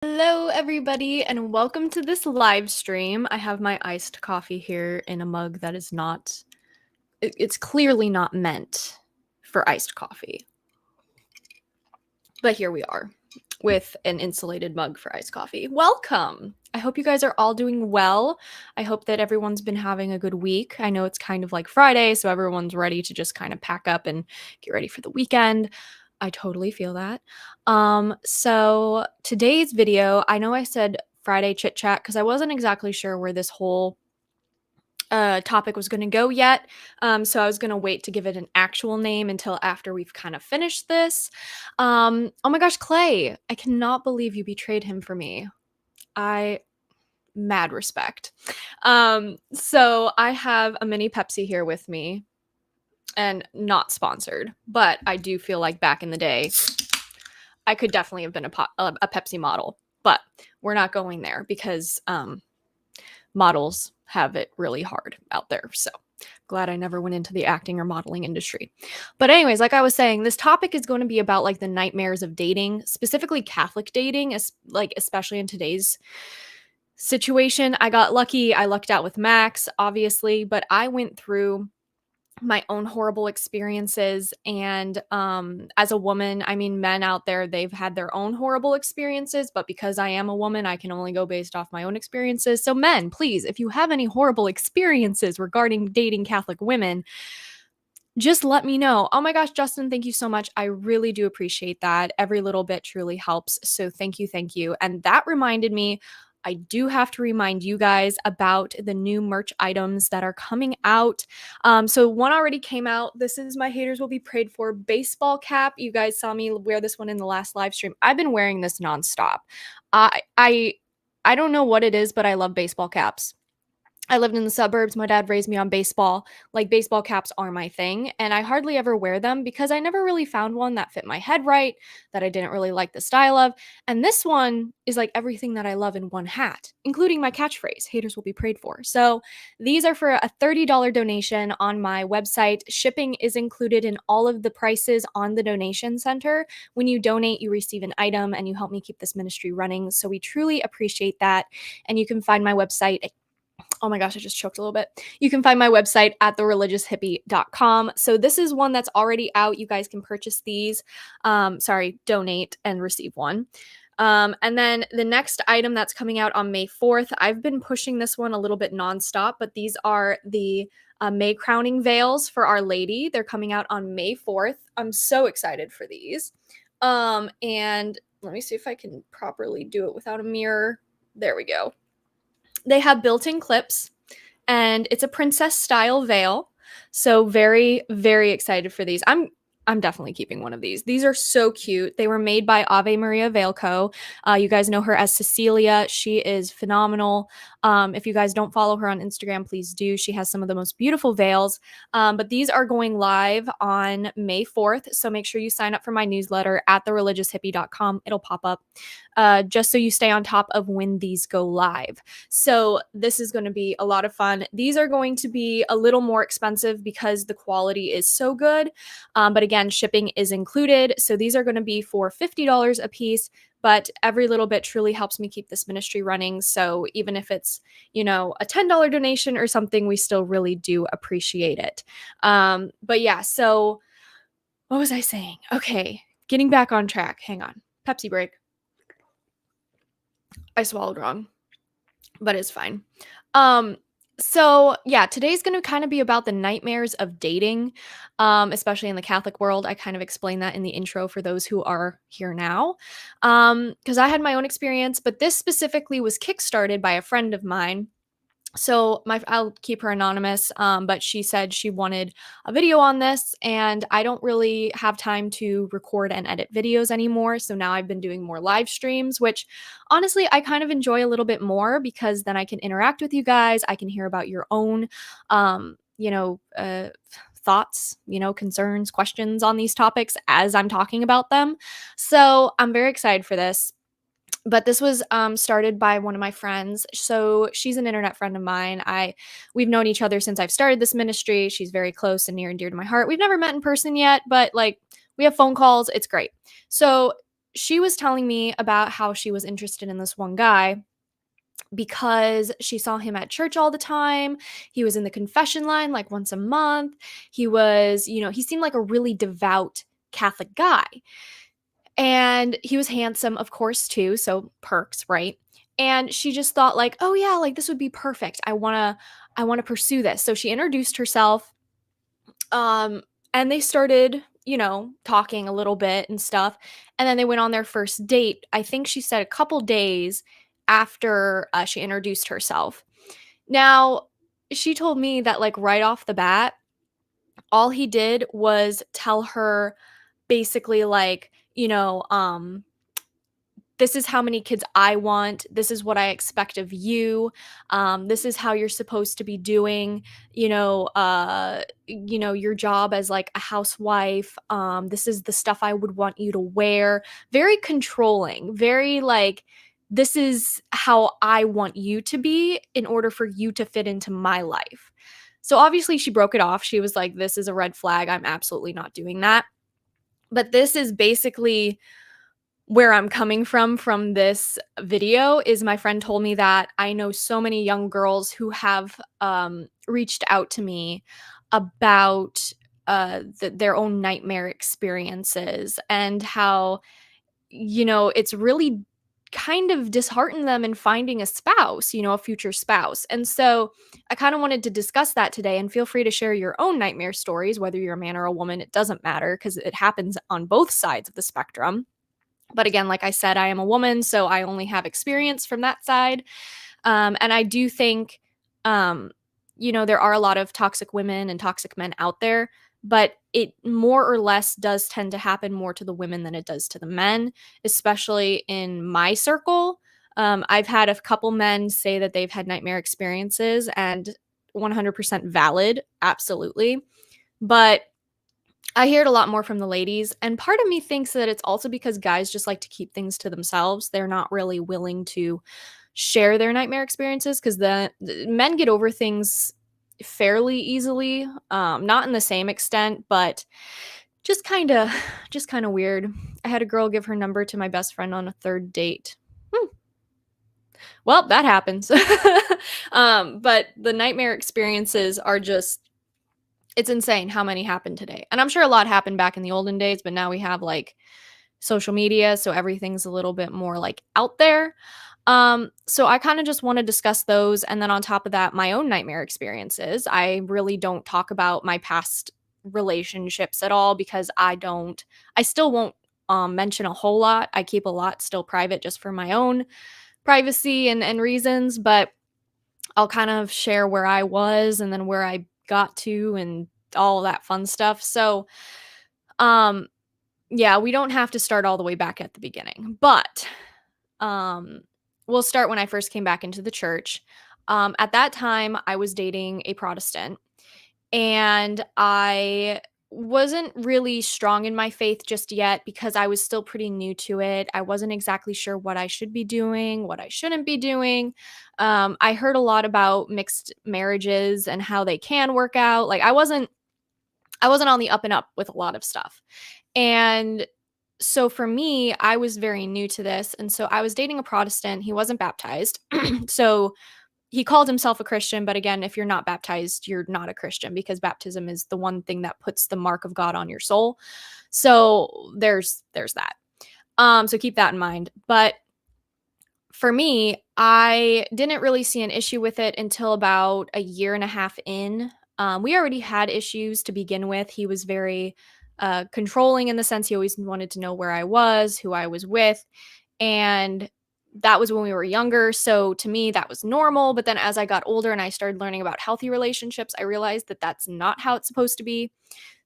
Hello, everybody, and welcome to this live stream. I have my iced coffee here in a mug that is not, it's clearly not meant for iced coffee. But here we are with an insulated mug for iced coffee. Welcome! I hope you guys are all doing well. I hope that everyone's been having a good week. I know it's kind of like Friday, so everyone's ready to just kind of pack up and get ready for the weekend. I totally feel that. So today's video, I know I said Friday chit chat because I wasn't exactly sure where this whole topic was going to go yet. So I was going to wait to give it an actual name until after we've kind of finished this. Oh my gosh, Clay, I cannot believe you betrayed him for me. Mad respect. So I have a mini Pepsi here with me and not sponsored, but I do feel like back in the day, I could definitely have been a Pepsi model, but we're not going there because models have it really hard out there. So glad I never went into the acting or modeling industry. But anyways, like I was saying, this topic is going to be about like the nightmares of dating, specifically Catholic dating, especially in today's situation. I got lucky. I lucked out with Max, obviously, but I went through my own horrible experiences. And as a woman, I mean, men out there, they've had their own horrible experiences, but because I am a woman, I can only go based off my own experiences. So men, please, if you have any horrible experiences regarding dating Catholic women, just let me know. Oh my gosh, Justin, thank you so much. I really do appreciate that. Every little bit truly helps. So thank you, thank you. And that reminded me, I do have to remind you guys about the new merch items that are coming out. So one already came out. This is my haters will be prayed for baseball cap. You guys saw me wear this one in the last live stream. I've been wearing this nonstop. I don't know what it is, but I love baseball caps. I lived in the suburbs. My dad raised me on baseball. Like, baseball caps are my thing, and I hardly ever wear them because I never really found one that fit my head right, that I didn't really like the style of. And this one is like everything that I love in one hat, including my catchphrase, haters will be prayed for. So these are for a $30 donation on my website. Shipping is included in all of the prices on the donation center. When you donate, you receive an item and you help me keep this ministry running. So we truly appreciate that. And you can find my website. Oh my gosh, I just choked a little bit. You can find my website at thereligioushippie.com. So this is one that's already out. You guys can purchase these. Donate and receive one. And then the next item that's coming out on May 4th, I've been pushing this one a little bit nonstop, but these are the May crowning veils for Our Lady. They're coming out on May 4th. I'm so excited for these. And let me see if I can properly do it without a mirror. There we go. They have built-in clips, and it's a princess style veil. So very, very excited for these. I'm definitely keeping one of these. These are so cute. They were made by Ave Maria Veil Co. You guys know her as Cecilia. She is phenomenal. If you guys don't follow her on Instagram, please do. She has some of the most beautiful veils. But these are going live on May 4th. So make sure you sign up for my newsletter at thereligioushippie.com. It'll pop up just so you stay on top of when these go live. So this is going to be a lot of fun. These are going to be a little more expensive because the quality is so good. But again, shipping is included. So these are going to be for $50 a piece, but every little bit truly helps me keep this ministry running. So even if it's, a $10 donation or something, we still really do appreciate it. But yeah, so what was I saying? Okay, getting back on track. Hang on. Pepsi break. I swallowed wrong, but it's fine. So yeah, today's going to kind of be about the nightmares of dating, especially in the Catholic world. I kind of explained that in the intro for those who are here now, because I had my own experience, but this specifically was kickstarted by a friend of mine. So I'll keep her anonymous, but she said she wanted a video on this, and I don't really have time to record and edit videos anymore. So now I've been doing more live streams, which honestly I kind of enjoy a little bit more because then I can interact with you guys. I can hear about your own, thoughts, concerns, questions on these topics as I'm talking about them. So I'm very excited for this. But this was started by one of my friends. So she's an internet friend of mine. We've known each other since I've started this ministry. She's very close and near and dear to my heart. We've never met in person yet, but like we have phone calls. It's great. So she was telling me about how she was interested in this one guy because she saw him at church all the time. He was in the confession line like once a month. He was, he seemed like a really devout Catholic guy. And he was handsome, of course, too. So perks, right? And she just thought like, "Oh yeah, like this would be perfect. I want to pursue this." So she introduced herself, um and they started, talking a little bit and stuff. And then they went on their first date. I think she said a couple days after she introduced herself. Now, she told me that like right off the bat, all he did was tell her basically like, this is how many kids I want. This is what I expect of you. This is how you're supposed to be doing, your job as like a housewife. This is the stuff I would want you to wear. Very controlling, very like, this is how I want you to be in order for you to fit into my life. So obviously she broke it off. She was like, this is a red flag. I'm absolutely not doing that. But this is basically where I'm coming from this video. Is my friend told me that I know so many young girls who have reached out to me about their own nightmare experiences, and how, it's really kind of disheartened them in finding a spouse, a future spouse. And so I kind of wanted to discuss that today, and feel free to share your own nightmare stories, whether you're a man or a woman. It doesn't matter because it happens on both sides of the spectrum. But again, like I said, I am a woman, so I only have experience from that side. And I do think, there are a lot of toxic women and toxic men out there, but it more or less does tend to happen more to the women than it does to the men, especially in my circle. I've had a couple men say that they've had nightmare experiences, and 100% valid, absolutely. But I hear it a lot more from the ladies, and part of me thinks that it's also because guys just like to keep things to themselves. They're not really willing to share their nightmare experiences because the men get over things fairly easily, not in the same extent, but just kind of just kind of weird. I had a girl give her number to my best friend on a third date. Well, that happens. But the nightmare experiences are just, it's insane how many happened today. And I'm sure a lot happened back in the olden days, but now we have like social media, so everything's a little bit more like out there. So I kind of just want to discuss those, and then on top of that, my own nightmare experiences. I really don't talk about my past relationships at all because I still won't mention a whole lot. I keep a lot still private just for my own privacy and reasons, but I'll kind of share where I was and then where I got to and all that fun stuff. So, um, yeah, we don't have to start all the way back at the beginning, but um, we'll start when I first came back into the church. At that time, I was dating a Protestant, and I wasn't really strong in my faith just yet because I was still pretty new to it. I wasn't exactly sure what I should be doing, what I shouldn't be doing. I heard a lot about mixed marriages and how they can work out. Like I wasn't on the up and up with a lot of stuff. And so for me, I was very new to this. And so I was dating a Protestant. He wasn't baptized. So he called himself a Christian, but again, if you're not baptized, you're not a Christian because baptism is the one thing that puts the mark of God on your soul. So there's that. So keep that in mind. But for me, I didn't really see an issue with it until about a year and a half in. We already had issues to begin with. He was very controlling in the sense he always wanted to know where I was, who I was with. And that was when we were younger. So to me, that was normal. But then as I got older and I started learning about healthy relationships, I realized that that's not how it's supposed to be.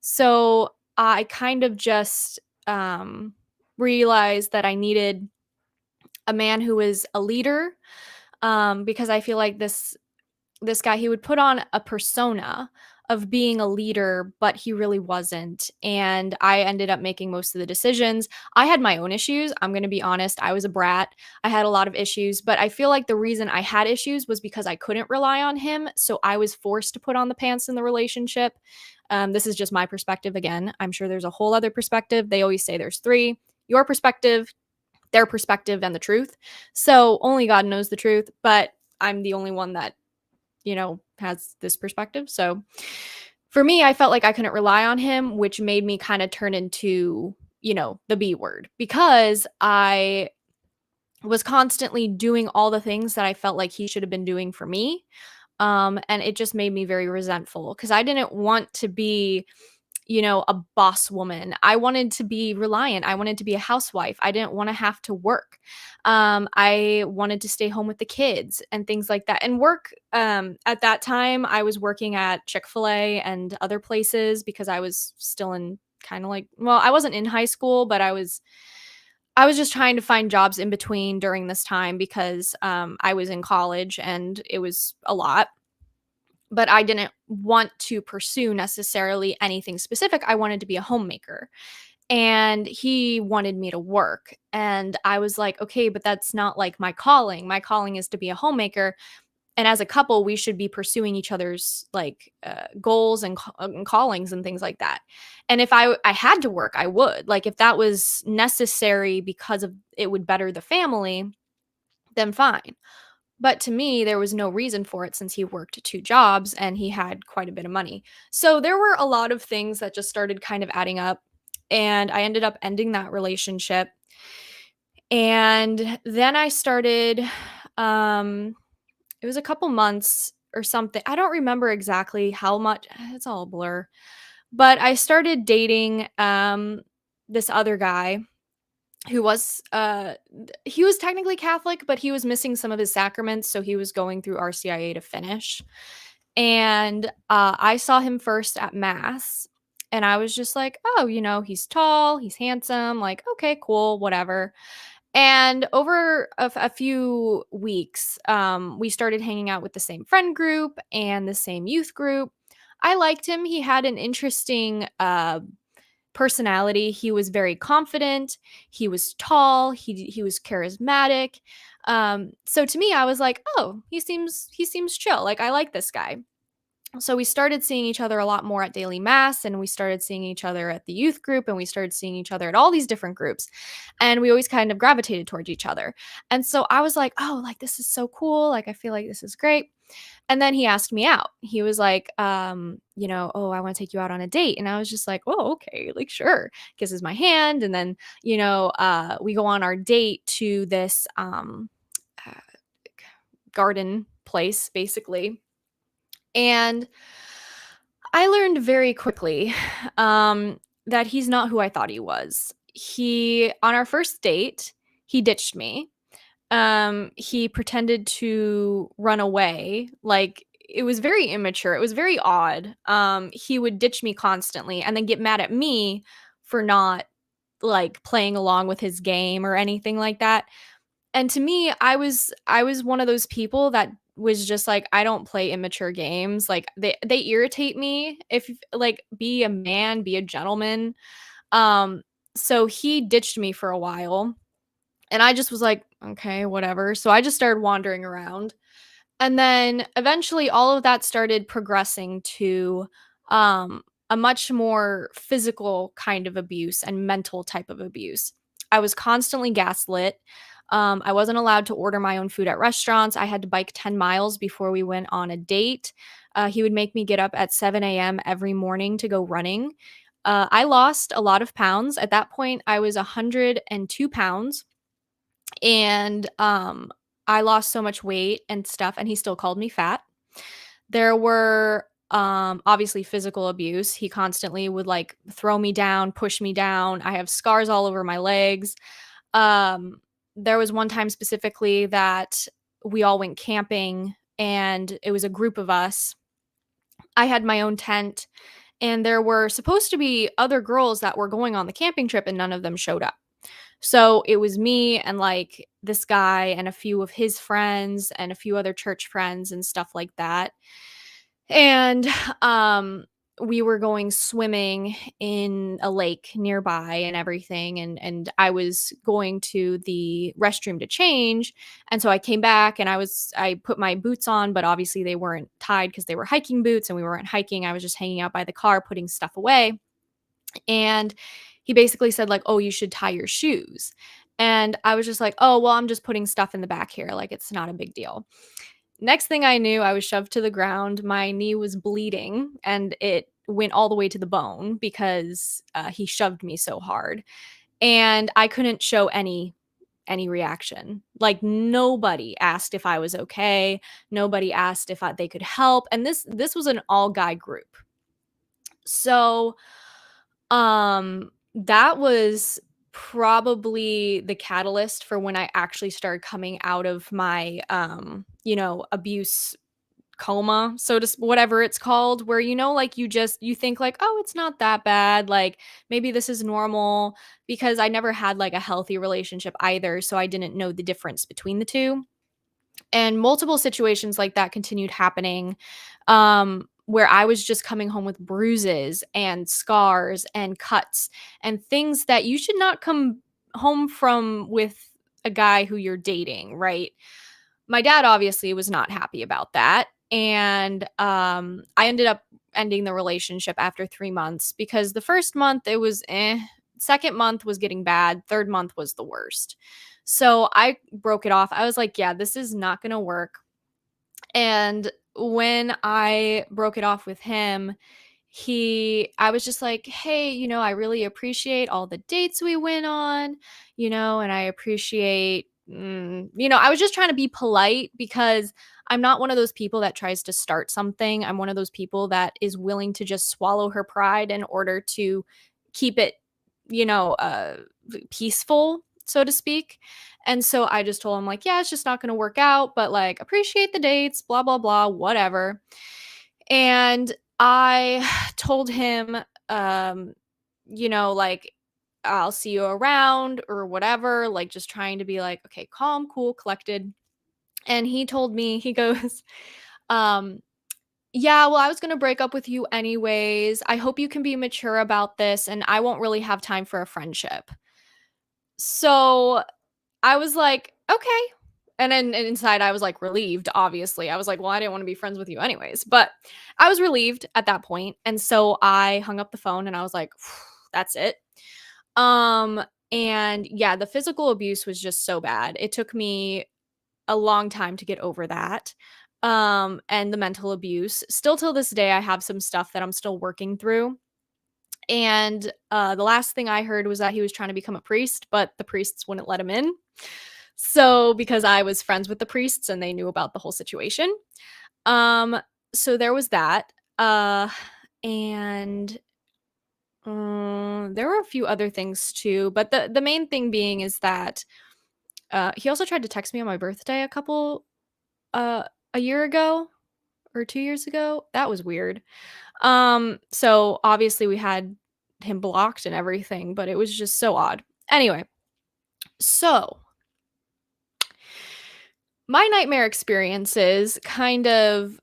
So I kind of just realized that I needed a man who was a leader, because I feel like this guy, he would put on a persona of being a leader, but he really wasn't. And I ended up making most of the decisions. I had my own issues. I'm going to be honest. I was a brat. I had a lot of issues, but I feel like the reason I had issues was because I couldn't rely on him. So I was forced to put on the pants in the relationship. This is just my perspective. Again, I'm sure there's a whole other perspective. They always say there's three. your perspective, their perspective, and the truth. So only God knows the truth, but I'm the only one that, has this perspective. So for me, I felt like I couldn't rely on him, which made me kind of turn into, the B word, because I was constantly doing all the things that I felt like he should have been doing for me. And it just made me very resentful because I didn't want to be, a boss woman. I wanted to be reliant. I wanted to be a housewife. I didn't want to have to work. I wanted to stay home with the kids and things like that. And work, at that time, I was working at Chick-fil-A and other places because I was still in kind of like, well, I wasn't in high school, but I was just trying to find jobs in between during this time because I was in college and it was a lot. But I didn't want to pursue necessarily anything specific. I wanted to be a homemaker. And he wanted me to work. And I was like, okay, but that's not like my calling. My calling is to be a homemaker. And as a couple, we should be pursuing each other's like goals and callings and things like that. And if I had to work, I would. Like if that was necessary because of it would better the family, then fine. But to me, there was no reason for it since he worked two jobs and he had quite a bit of money. So there were a lot of things that just started kind of adding up. And I ended up ending that relationship. And then I started, it was a couple months or something. I don't remember exactly how much, it's all a blur. But I started dating this other guy who was he was technically Catholic, but he was missing some of his sacraments, so he was going through RCIA to finish. And I saw him first at mass, and I was just like, oh, he's tall, he's handsome, like, okay, cool, whatever. And over a few weeks, we started hanging out with the same friend group and the same youth group. I liked him. He had an interesting personality. He was very confident. He was tall. He was charismatic. So to me, I was like, oh, he seems chill. Like I like this guy. So we started seeing each other a lot more at daily mass, and we started seeing each other at the youth group, and we started seeing each other at all these different groups, and we always kind of gravitated towards each other. And so I was like, oh, like this is so cool, like I feel like this is great. And then he asked me out. He was like, oh, I want to take you out on a date. And I was just like, oh, okay, like sure. Kisses my hand, and then we go on our date to this uh, garden place basically. And I learned very quickly that he's not who I thought he was. On our first date, he ditched me. He pretended to run away. Like it was very immature. It was very odd. He would ditch me constantly and then get mad at me for not like playing along with his game or anything like that. And to me, I was one of those people that was just like, I don't play immature games. Like they irritate me. If like be a man, be a gentleman. Um so he ditched me for a while and I just was like, okay, whatever. So I just started wandering around. And then eventually all of that started progressing to a much more physical kind of abuse and mental type of abuse. I was constantly gaslit. I wasn't allowed to order my own food at restaurants. I had to bike 10 miles before we went on a date. He would make me get up at 7 a.m. every morning to go running. I lost a lot of pounds. At that point, I was 102 pounds. And I lost so much weight and stuff, and he still called me fat. There were obviously physical abuse. He constantly would like throw me down, push me down. I have scars all over my legs. There was one time specifically that we all went camping and it was a group of us. I had my own tent and there were supposed to be other girls that were going on the camping trip and none of them showed up. So it was me and like this guy and a few of his friends and a few other church friends and stuff like that. And we were going swimming in a lake nearby and everything, and I was going to the restroom to change. And so I came back and I put my boots on, but obviously they weren't tied because they were hiking boots and we weren't hiking. I was just hanging out by the car putting stuff away. And he basically said like, "Oh, you should tie your shoes." And I was just like, "Oh, well, I'm just putting stuff in the back here. Like, it's not a big deal." Next thing I knew, I was shoved to the ground. My knee was bleeding and it went all the way to the bone because he shoved me so hard. And I couldn't show any reaction. Like nobody asked if I was okay. Nobody asked if they could help. And this was an all guy group. So that was probably the catalyst for when I actually started coming out of my abuse coma, so to whatever it's called, where like you think like, oh, it's not that bad, like maybe this is normal, because I never had like a healthy relationship either, so I didn't know the difference between the two. And multiple situations like that continued happening, where I was just coming home with bruises and scars and cuts and things that you should not come home from with a guy who you're dating, right? My dad obviously was not happy about that. And I ended up ending the relationship after 3 months, because the first month it was second month was getting bad, third month was the worst. So I broke it off. I was like, yeah, this is not going to work. And when I broke it off with him, I was just like, hey, I really appreciate all the dates we went on, and I appreciate, I was just trying to be polite, because I'm not one of those people that tries to start something. I'm one of those people that is willing to just swallow her pride in order to keep it, you know, uh, peaceful, so to speak. And so I just told him, like, yeah, it's just not going to work out, but like, appreciate the dates, blah, blah, blah, whatever. And I told him, um, like, I'll see you around or whatever, like, just trying to be like, okay, calm, cool, collected. And he told me, he goes, um, yeah, well, I was going to break up with you anyways. I hope you can be mature about this, and I won't really have time for a friendship. So I was like, okay. And then inside, I was like relieved, obviously. I was like, well, I didn't want to be friends with you anyways. But I was relieved at that point. And so I hung up the phone and I was like, that's it. Um, and yeah, the physical abuse was just so bad. It took me a long time to get over that. And the mental abuse. Still till this day, I have some stuff that I'm still working through. And the last thing I heard was that he was trying to become a priest, but the priests wouldn't let him in. So, because I was friends with the priests and they knew about the whole situation. Um, so there was that. And there were a few other things too, but the main thing being is that he also tried to text me on my birthday uh a year ago or 2 years ago. That was weird. So obviously we had him blocked and everything, but it was just so odd. Anyway, so my nightmare experiences kind of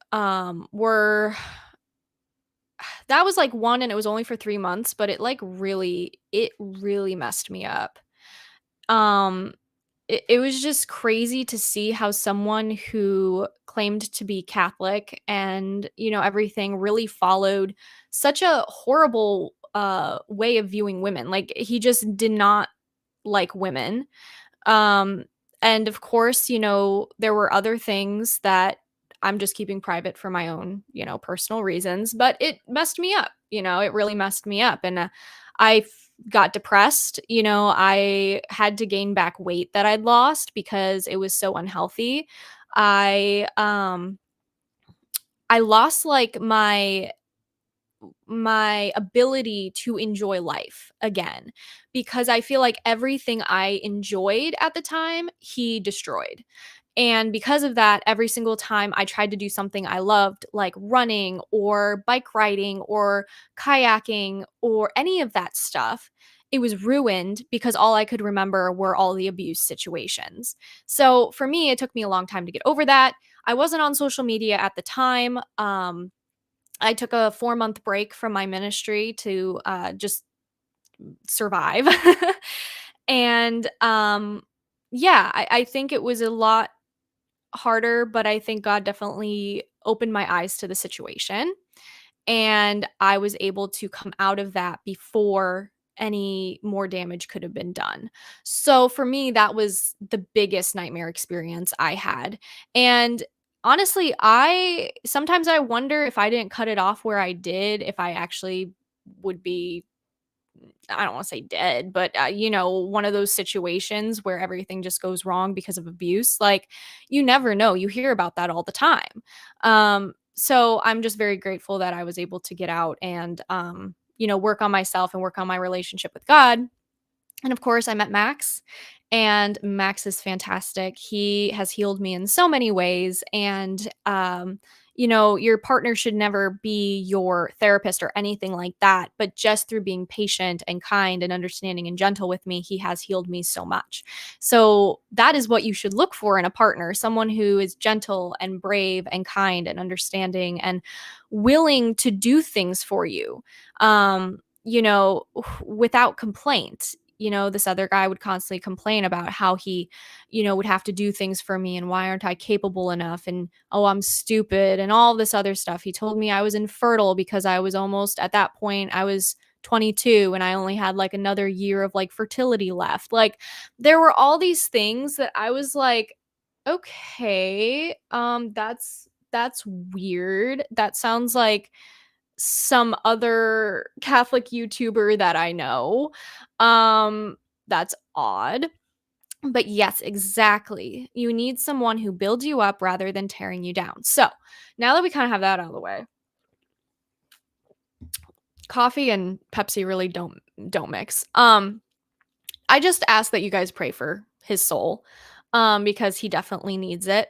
were that was like one, and it was only for 3 months, but it really messed me up. Um it was just crazy to see how someone who claimed to be Catholic and, everything, really followed such a horrible way of viewing women. Like, he just did not like women. Um, and of course, there were other things that I'm just keeping private for my own, personal reasons, but it messed me up. It really messed me up. And got depressed. I had to gain back weight that I'd lost because it was so unhealthy. I I lost like my ability to enjoy life again, because I feel like everything I enjoyed at the time, he destroyed. And because of that, every single time I tried to do something I loved, like running or bike riding or kayaking or any of that stuff, it was ruined because all I could remember were all the abuse situations. So for me, it took me a long time to get over that. I wasn't on social media at the time. I took a 4-month break from my ministry to just survive. And yeah, I think it was a lot harder, but I think God definitely opened my eyes to the situation. And I was able to come out of that before any more damage could have been done. So for me, that was the biggest nightmare experience I had. And honestly, I sometimes I wonder if I didn't cut it off where I did, if I actually would be, I don't want to say dead, but one of those situations where everything just goes wrong because of abuse. Like, you never know. You hear about that all the time. So I'm just very grateful that I was able to get out and work on myself and work on my relationship with God. And of course, I met Max, and Max is fantastic. He has healed me in so many ways. And, your partner should never be your therapist or anything like that. But just through being patient and kind and understanding and gentle with me, he has healed me so much. So that is what you should look for in a partner, someone who is gentle and brave and kind and understanding and willing to do things for you. Without complaint. This other guy would constantly complain about how he, would have to do things for me and why aren't I capable enough and oh, I'm stupid and all this other stuff. He told me I was infertile because I was almost at that point, I was 22 and I only had like another year of like fertility left. Like there were all these things that I was like, okay, that's weird. That sounds like some other Catholic YouTuber that I know. That's odd. But yes, exactly. You need someone who builds you up rather than tearing you down. So, now that we kind of have that out of the way, coffee and Pepsi really don't mix. I just ask that you guys pray for his soul because he definitely needs it.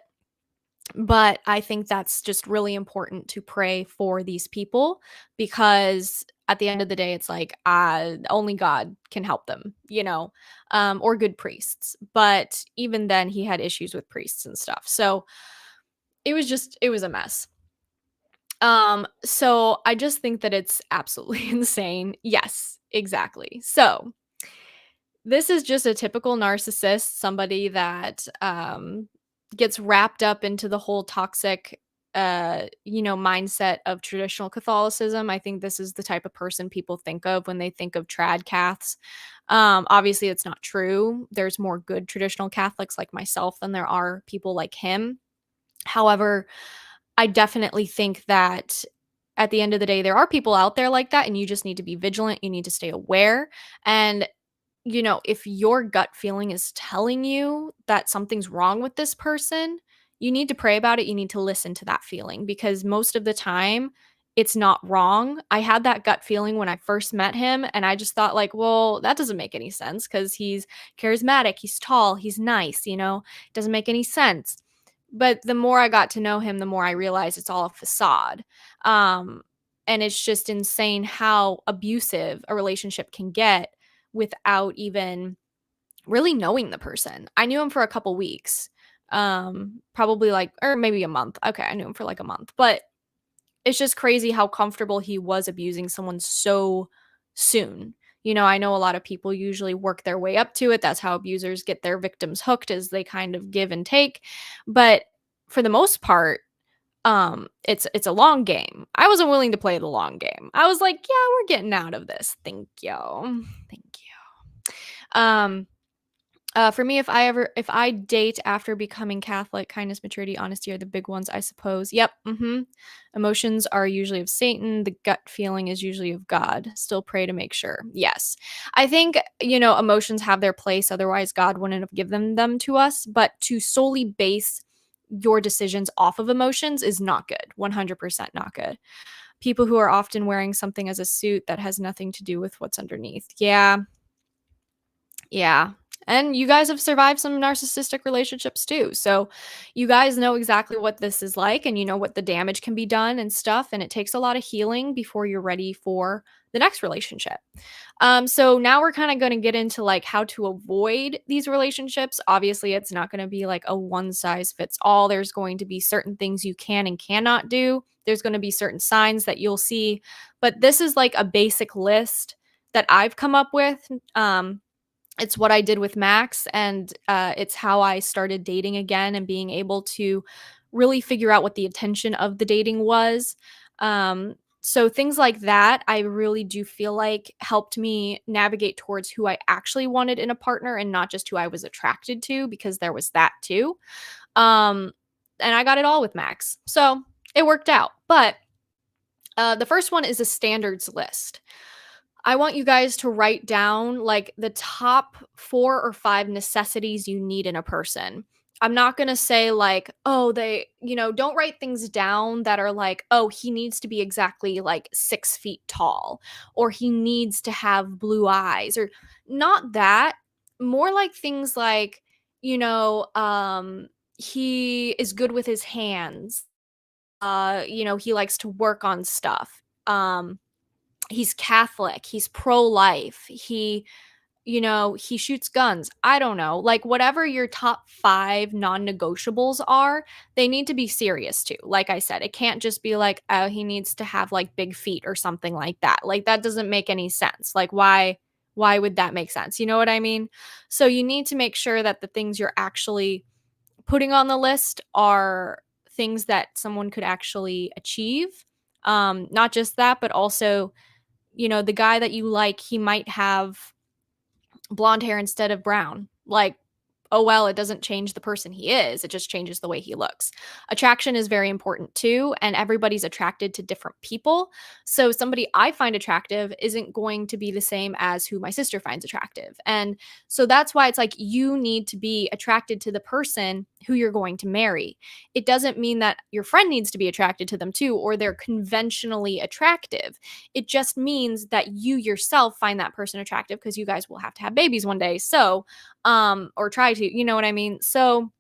But I think that's just really important to pray for these people because at the end of the day, it's like only God can help them, or good priests. But even then, he had issues with priests and stuff. So it was a mess. So I just think that it's absolutely insane. Yes, exactly. So this is just a typical narcissist, somebody that gets wrapped up into the whole toxic mindset of traditional Catholicism. I think this is the type of person people think of when they think of trad Caths. Obviously it's not true. There's more good traditional Catholics like myself than there are people like him. However, I definitely think that at the end of the day, there are people out there like that, and you just need to be vigilant. You need to stay aware. And if your gut feeling is telling you that something's wrong with this person, you need to pray about it. You need to listen to that feeling because most of the time it's not wrong. I had that gut feeling when I first met him and I just thought like, well, that doesn't make any sense cuz he's charismatic, he's tall, he's nice, it doesn't make any sense. But the more I got to know him, the more I realized it's all a facade. Um and it's just insane how abusive a relationship can get without even really knowing the person. I knew him for a couple weeks. Probably like or maybe a month. Okay, I knew him for like a month. But it's just crazy how comfortable he was abusing someone so soon. I know a lot of people usually work their way up to it. That's how abusers get their victims hooked as they kind of give and take. But for the most part, it's a long game. I wasn't willing to play the long game. I was like, yeah, we're getting out of this. Thank you. Thank you. For me, if I date after becoming Catholic, kindness, maturity, honesty are the big ones, I suppose. Yep. Emotions are usually of Satan. The gut feeling is usually of God. Still pray to make sure. Yes. I think, emotions have their place. Otherwise, God wouldn't have given them to us. But to solely base your decisions off of emotions is not good. 100% not good. People who are often wearing something as a suit that has nothing to do with what's underneath. Yeah. Yeah. And you guys have survived some narcissistic relationships too. So you guys know exactly what this is like and you know what the damage can be done and stuff. And it takes a lot of healing before you're ready for the next relationship. So now we're kind of going to get into like how to avoid these relationships. Obviously, it's not going to be like a one size fits all. There's going to be certain things you can and cannot do. There's going to be certain signs that you'll see. But this is like a basic list that I've come up with. It's what I did with Max, and it's how I started dating again and being able to really figure out what the intention of the dating was. So things like that, I really do feel like helped me navigate towards who I actually wanted in a partner and not just who I was attracted to, because there was that too. Um, and I got it all with Max. So it worked out. But the first one is a standards list. I want you guys to write down like the top 4 or 5 necessities you need in a person. I'm not going to say like, oh, don't write things down that are like, oh, he needs to be exactly like 6 feet tall, or he needs to have blue eyes, or not that. More like things like, he is good with his hands. He likes to work on stuff. He's Catholic, he's pro-life, he shoots guns. I don't know. Like whatever your top 5 non-negotiables are, they need to be serious too. Like I said, it can't just be like, oh, he needs to have like big feet or something like that. Like that doesn't make any sense. Like why would that make sense? You know what I mean? So you need to make sure that the things you're actually putting on the list are things that someone could actually achieve. Not just that, but also the guy that you like, he might have blonde hair instead of brown. Like, oh, well, it doesn't change the person he is. It just changes the way he looks. Attraction is very important too, and everybody's attracted to different people. So somebody I find attractive isn't going to be the same as who my sister finds attractive. And so that's why it's like you need to be attracted to the person who you're going to marry. It doesn't mean that your friend needs to be attracted to them too, or they're conventionally attractive. It just means that you yourself find that person attractive because you guys will have to have babies one day. So, or try to, you know what I mean? So,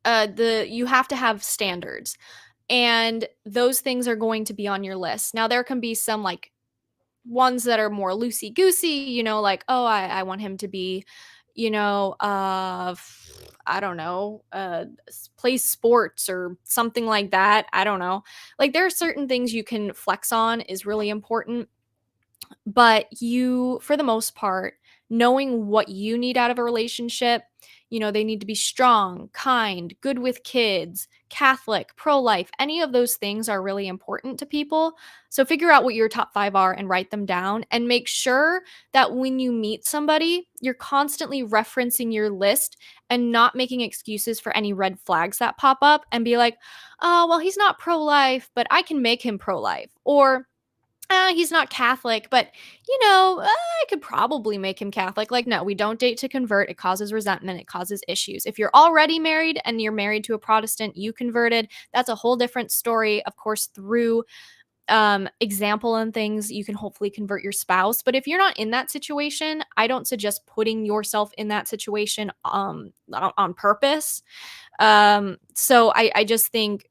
the you have to have standards, and those things are going to be on your list. Now, there can be some like ones that are more loosey goosey, like, oh, I want him to be, I don't know, play sports or something like that. I don't know. Like, there are certain things you can flex on is really important, but for the most part, knowing what you need out of a relationship, they need to be strong, kind, good with kids, Catholic, pro-life. Any of those things are really important to people. So figure out what your top 5 are and write them down, and make sure that when you meet somebody, you're constantly referencing your list and not making excuses for any red flags that pop up and be like, oh, well, he's not pro-life, but I can make him pro-life. Or he's not Catholic, but I could probably make him Catholic. Like, no, we don't date to convert. It causes resentment. It causes issues. If you're already married and you're married to a Protestant, you converted, that's a whole different story. Of course, through example and things, you can hopefully convert your spouse. But if you're not in that situation, I don't suggest putting yourself in that situation on purpose. So I just think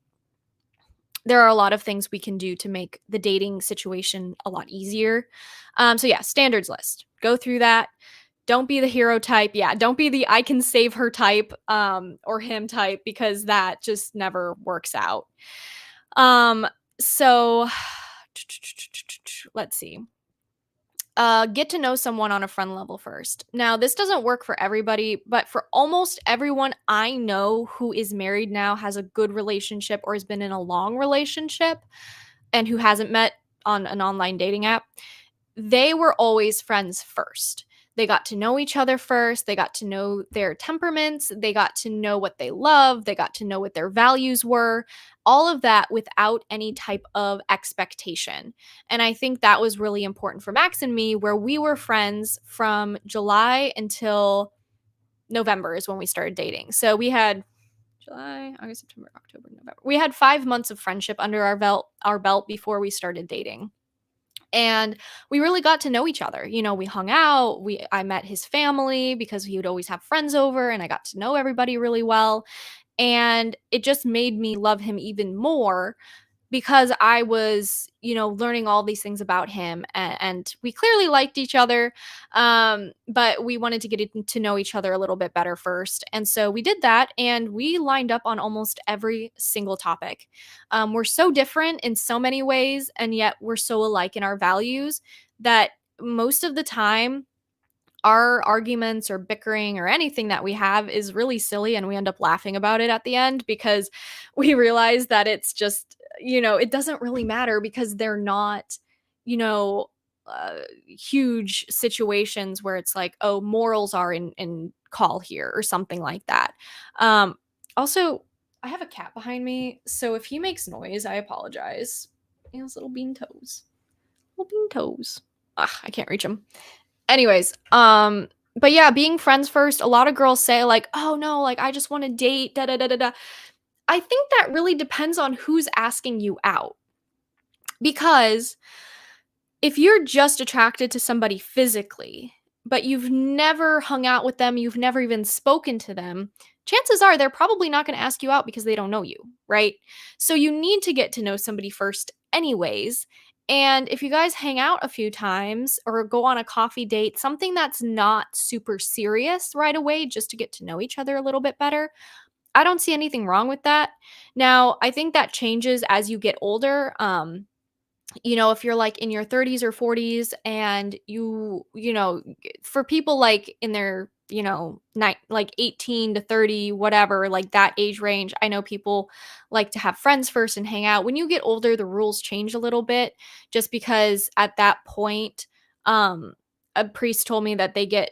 there are a lot of things we can do to make the dating situation a lot easier. So yeah, standards list. Go through that. Don't be the hero type. Yeah, don't be the I can save her type or him type, because that just never works out. So let's see. Get to know someone on a friend level first. Now, this doesn't work for everybody, but for almost everyone I know who is married now, has a good relationship, or has been in a long relationship, and who hasn't met on an online dating app, they were always friends first. They got to know each other first. They got to know their temperaments. They got to know what they love. They got to know what their values were. All of that without any type of expectation. And I think that was really important for Max and me, where we were friends from July until November is when we started dating. So we had July, August, September, October, November. We had 5 months of friendship under our belt before we started dating. And we really got to know each other. We hung out. I met his family because he would always have friends over, and I got to know everybody really well. And it just made me love him even more, because I was, learning all these things about him, and we clearly liked each other. But we wanted to to know each other a little bit better first. And so we did that, and we lined up on almost every single topic. We're so different in so many ways, and yet we're so alike in our values that most of the time our arguments or bickering or anything that we have is really silly, and we end up laughing about it at the end because we realize that it's just, it doesn't really matter because they're not, you know, huge situations where it's like, oh, morals are in call here or something like that. Um, Also, I have a cat behind me, so if he makes noise, I apologize. He has little bean toes. Little bean toes. Ugh, I can't reach him. Anyways, but yeah, being friends first, a lot of girls say like, "Oh no, like I just want to date, da da da da da." I think that really depends on who's asking you out. Because if you're just attracted to somebody physically, but you've never hung out with them, you've never even spoken to them, chances are they're probably not going to ask you out because they don't know you, right? So you need to get to know somebody first, anyways. And if you guys hang out a few times or go on a coffee date, something that's not super serious right away, just to get to know each other a little bit better, I don't see anything wrong with that. Now, I think that changes as you get older. If you're like in your 30s or 40s and for people like in their, like 18 to 30, whatever, like that age range, I know people like to have friends first and hang out. When you get older, the rules change a little bit just because at that point, um, a priest told me that they get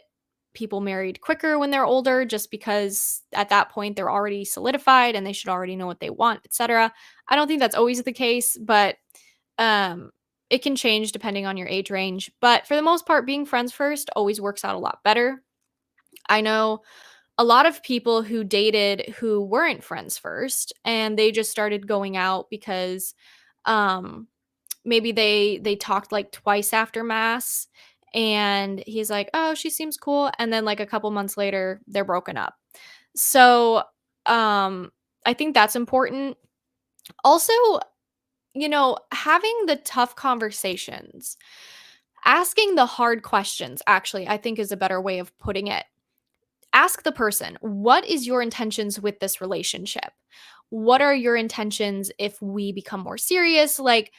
people married quicker when they're older just because at that point they're already solidified and they should already know what they want, etc. I don't think that's always the case, but um, it can change depending on your age range, but for the most part, being friends first always works out a lot better. I know a lot of people who dated who weren't friends first and they just started going out because um maybe they talked like twice after mass and he's like, "Oh, she seems cool." And then like a couple months later, they're broken up. So, I think that's important. Also, having the tough conversations, asking the hard questions, actually, I think is a better way of putting it. Ask the person, what is your intentions with this relationship? What are your intentions if we become more serious? Like,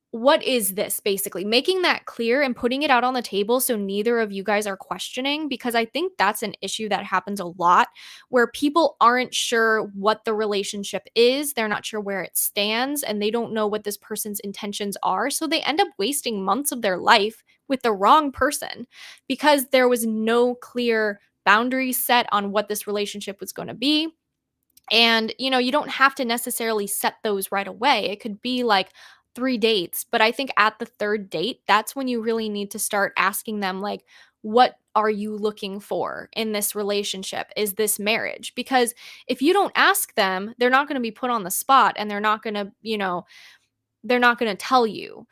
what is this basically? Making that clear and putting it out on the table so neither of you guys are questioning, because I think that's an issue that happens a lot where people aren't sure what the relationship is, they're not sure where it stands, and they don't know what this person's intentions are. So they end up wasting months of their life with the wrong person because there was no clear boundaries set on what this relationship was going to be. And, you don't have to necessarily set those right away. It could be like 3 dates. But I think at the third date, that's when you really need to start asking them, like, what are you looking for in this relationship? Is this marriage? Because if you don't ask them, they're not going to be put on the spot and they're not going to tell you.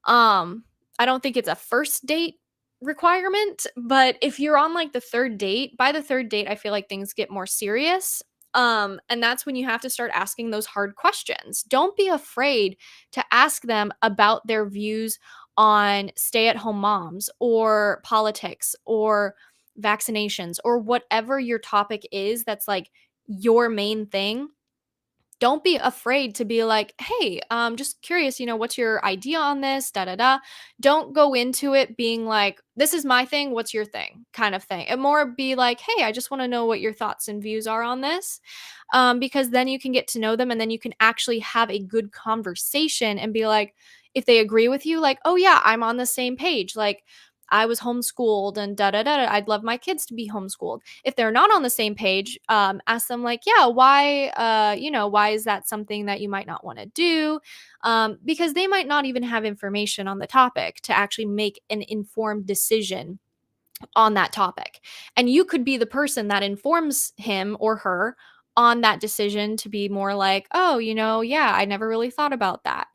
um, I don't think it's a first date requirement, but if you're on like the third date, by the third date, I feel like things get more serious. And that's when you have to start asking those hard questions. Don't be afraid to ask them about their views on stay-at-home moms or politics or vaccinations or whatever your topic is that's like your main thing. Don't be afraid to be like, "Hey, just curious, what's your idea on this? Da da da." Don't go into it being like, "This is my thing, what's your thing?" kind of thing. And more be like, "Hey, I just want to know what your thoughts and views are on this." Because then you can get to know them and then you can actually have a good conversation and be like, if they agree with you, like, "Oh yeah, I'm on the same page." Like, I was homeschooled and da da da. I'd love my kids to be homeschooled. If they're not on the same page, ask them like, yeah, why, why is that something that you might not want to do? Because they might not even have information on the topic to actually make an informed decision on that topic. And you could be the person that informs him or her on that decision to be more like, oh, yeah, I never really thought about that.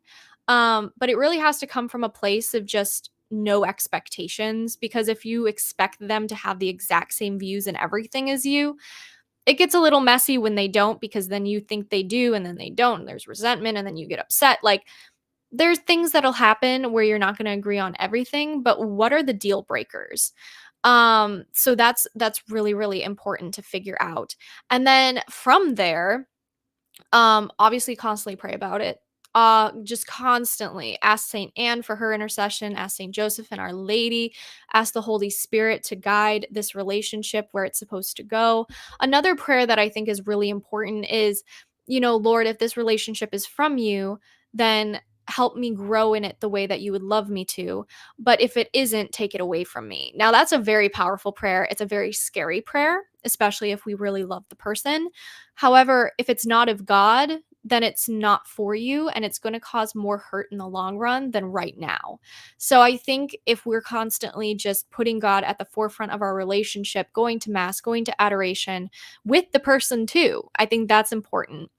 But it really has to come from a place of just no expectations, because if you expect them to have the exact same views and everything as you, it gets a little messy when they don't, because then you think they do and then they don't. And there's resentment and then you get upset. Like, there's things that'll happen where you're not going to agree on everything, but what are the deal breakers? So that's really, really important to figure out. And then from there, obviously constantly pray about it. Just constantly ask Saint Anne for her intercession, ask Saint Joseph and Our Lady, ask the Holy Spirit to guide this relationship where it's supposed to go. Another prayer that I think is really important is, Lord, if this relationship is from you, then help me grow in it the way that you would love me to. But if it isn't, take it away from me. Now, that's a very powerful prayer. It's a very scary prayer, especially if we really love the person. However, if it's not of God, then it's not for you and it's going to cause more hurt in the long run than right now. So I think if we're constantly just putting God at the forefront of our relationship, going to mass, going to adoration with the person too, I think that's important.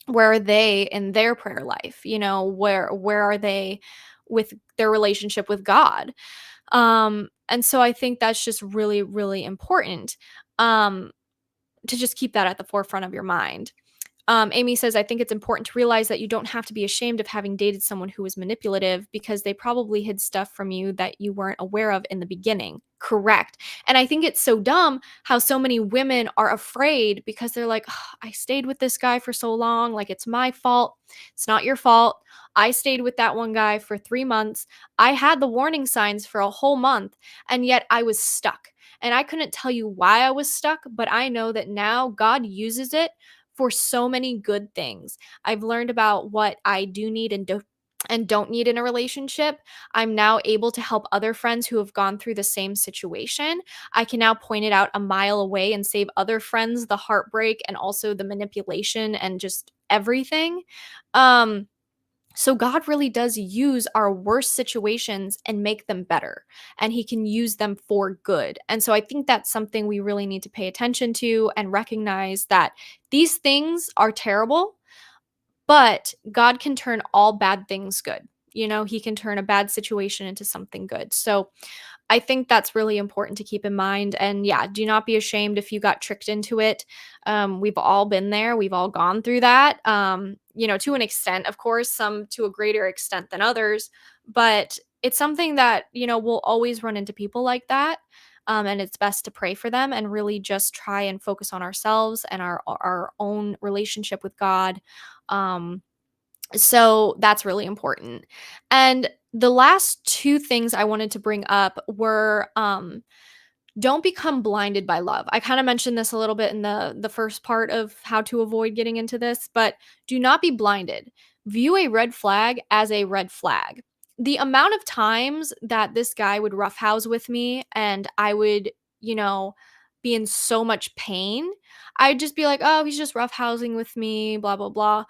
Where are they in their prayer life? Where are they with their relationship with God? And so I think that's just really, really important, to just keep that at the forefront of your mind. Amy says, I think it's important to realize that you don't have to be ashamed of having dated someone who was manipulative because they probably hid stuff from you that you weren't aware of in the beginning. Correct. And I think it's so dumb how so many women are afraid because they're like, "Ugh, I stayed with this guy for so long. Like, it's my fault. It's not your fault. I stayed with that one guy for 3 months. I had the warning signs for a whole month, and yet I was stuck. And I couldn't tell you why I was stuck, but I know that now God uses it for so many good things. I've learned about what I do need and don't need in a relationship. I'm now able to help other friends who have gone through the same situation. I can now point it out a mile away and save other friends the heartbreak and also the manipulation and just everything. Um so God really does use our worst situations and make them better, and he can use them for good. And so I think that's something we really need to pay attention to and recognize that these things are terrible, but God can turn all bad things good. He can turn a bad situation into something good. So I think that's really important to keep in mind. And yeah, do not be ashamed if you got tricked into it. We've all been there. We've all gone through that, to an extent, of course, some to a greater extent than others. But it's something that, we'll always run into people like that. And it's best to pray for them and really just try and focus on ourselves and our own relationship with God. Um, so that's really important. And the last two things I wanted to bring up were, don't become blinded by love. I kind of mentioned this a little bit in the first part of how to avoid getting into this, but do not be blinded. View a red flag as a red flag. The amount of times that this guy would roughhouse with me and I would, you know, be in so much pain, I'd just be like, "Oh, he's just roughhousing with me, blah blah blah."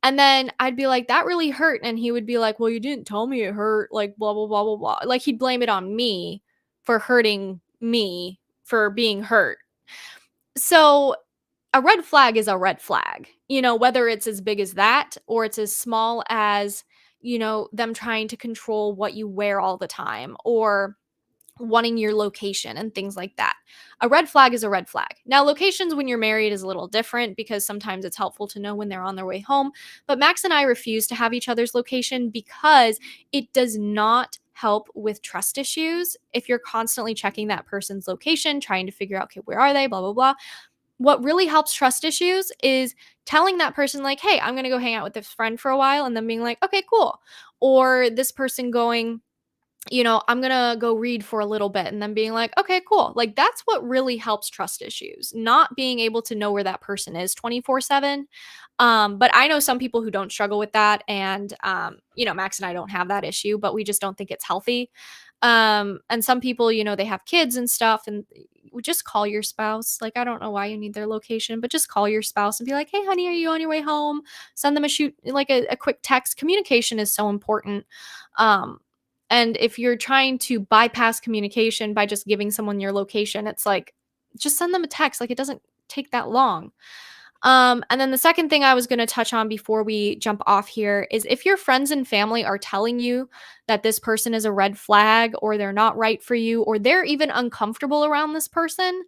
And then I'd be like, "That really hurt." And he would be like, "Well, you didn't tell me it hurt." Like, blah, blah, blah, blah, blah. Like, he'd blame it on me for hurting me for being hurt. So, a red flag is a red flag, whether it's as big as that or it's as small as, them trying to control what you wear all the time or wanting your location and things like that. A red flag is a red flag. Now, locations when you're married is a little different because sometimes it's helpful to know when they're on their way home. But Max and I refuse to have each other's location because it does not help with trust issues. If you're constantly checking that person's location, trying to figure out, okay, where are they, blah, blah, blah. What really helps trust issues is telling that person, like, hey, I'm going to go hang out with this friend for a while, and then being like, okay, cool. Or this person going, I'm going to go read for a little bit and then being like, okay, cool. Like, that's what really helps trust issues, not being able to know where that person is 24/7. But I know some people who don't struggle with that. And, Max and I don't have that issue, but we just don't think it's healthy. And some people, they have kids and stuff, and just call your spouse. Like, I don't know why you need their location, but just call your spouse and be like, hey, honey, are you on your way home? Send them a quick text. Communication is so important. And if you're trying to bypass communication by just giving someone your location, it's like, just send them a text. Like, it doesn't take that long. And then the second thing I was going to touch on before we jump off here is if your friends and family are telling you that this person is a red flag or they're not right for you or they're even uncomfortable around this person,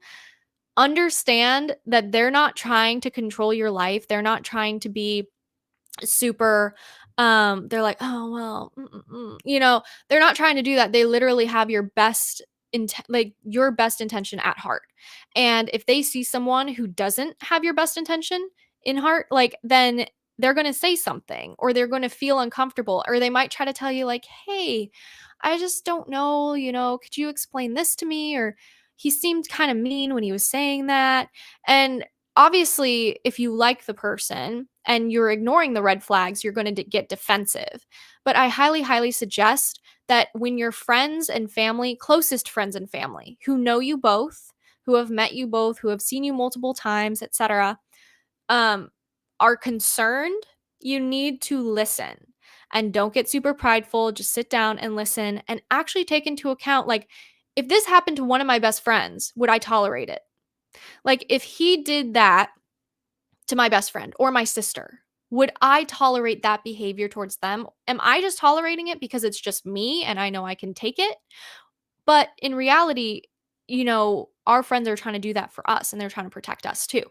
understand that they're not trying to control your life. They're not trying to be super they're like, oh well, they're not trying to do that. They literally have your best your best intention at heart. And if they see someone who doesn't have your best intention in heart, like, then they're going to say something, or they're going to feel uncomfortable, or they might try to tell you, like, hey, I just don't know, could you explain this to me? Or he seemed kind of mean when he was saying that. And obviously, if you like the person and you're ignoring the red flags, you're going to get defensive. But I highly, highly suggest that when your friends and family, closest friends and family, who know you both, who have met you both, who have seen you multiple times, etc., um, are concerned, you need to listen and don't get super prideful. Just sit down and listen and actually take into account, like, if this happened to one of my best friends, would I tolerate it? Like, if he did that to my best friend or my sister, would I tolerate that behavior towards them? Am I just tolerating it because it's just me and I know I can take it? But in reality, our friends are trying to do that for us and they're trying to protect us too.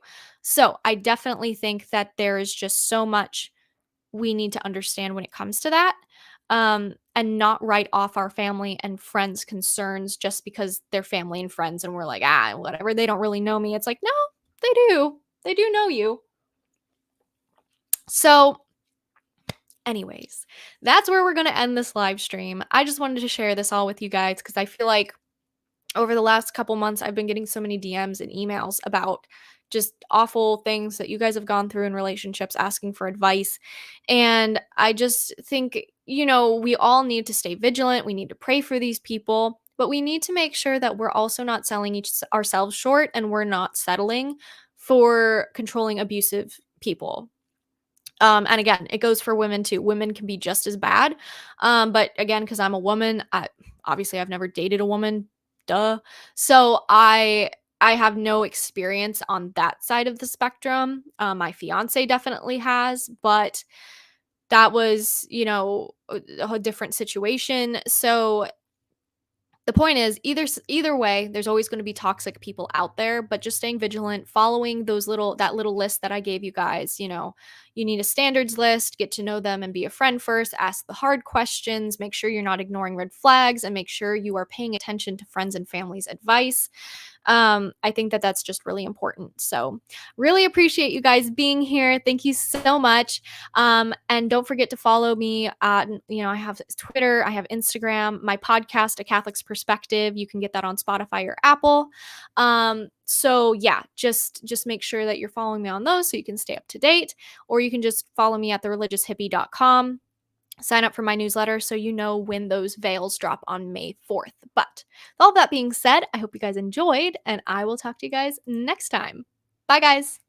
So I definitely think that there is just so much we need to understand when it comes to that. And not write off our family and friends' concerns just because they're family and friends and we're like, whatever, they don't really know me. It's like, no, they do. They do know you. So, anyways, that's where we're going to end this live stream. I just wanted to share this all with you guys because I feel like over the last couple months, I've been getting so many DMs and emails about just awful things that you guys have gone through in relationships, asking for advice. And I just think, we all need to stay vigilant. We need to pray for these people, but we need to make sure that we're also not selling ourselves short and we're not settling for controlling, abusive people. And again, it goes for women too. Women can be just as bad. But again, because I'm a woman, obviously I've never dated a woman. Duh. So I have no experience on that side of the spectrum. My fiance definitely has, but that was, a different situation. So the point is, either way, there's always going to be toxic people out there, but just staying vigilant, following that little list that I gave you guys. You need a standards list, get to know them and be a friend first, ask the hard questions, make sure you're not ignoring red flags, and make sure you are paying attention to friends and family's advice. I think that that's just really important. So really appreciate you guys being here. Thank you so much. And don't forget to follow me. I have Twitter, I have Instagram, my podcast, A Catholic's Perspective. You can get that on Spotify or Apple. So yeah, just make sure that you're following me on those so you can stay up to date, or you can just follow me at thereligioushippie.com. Sign up for my newsletter so you know when those veils drop on May 4th. But with all that being said, I hope you guys enjoyed, and I will talk to you guys next time. Bye, guys.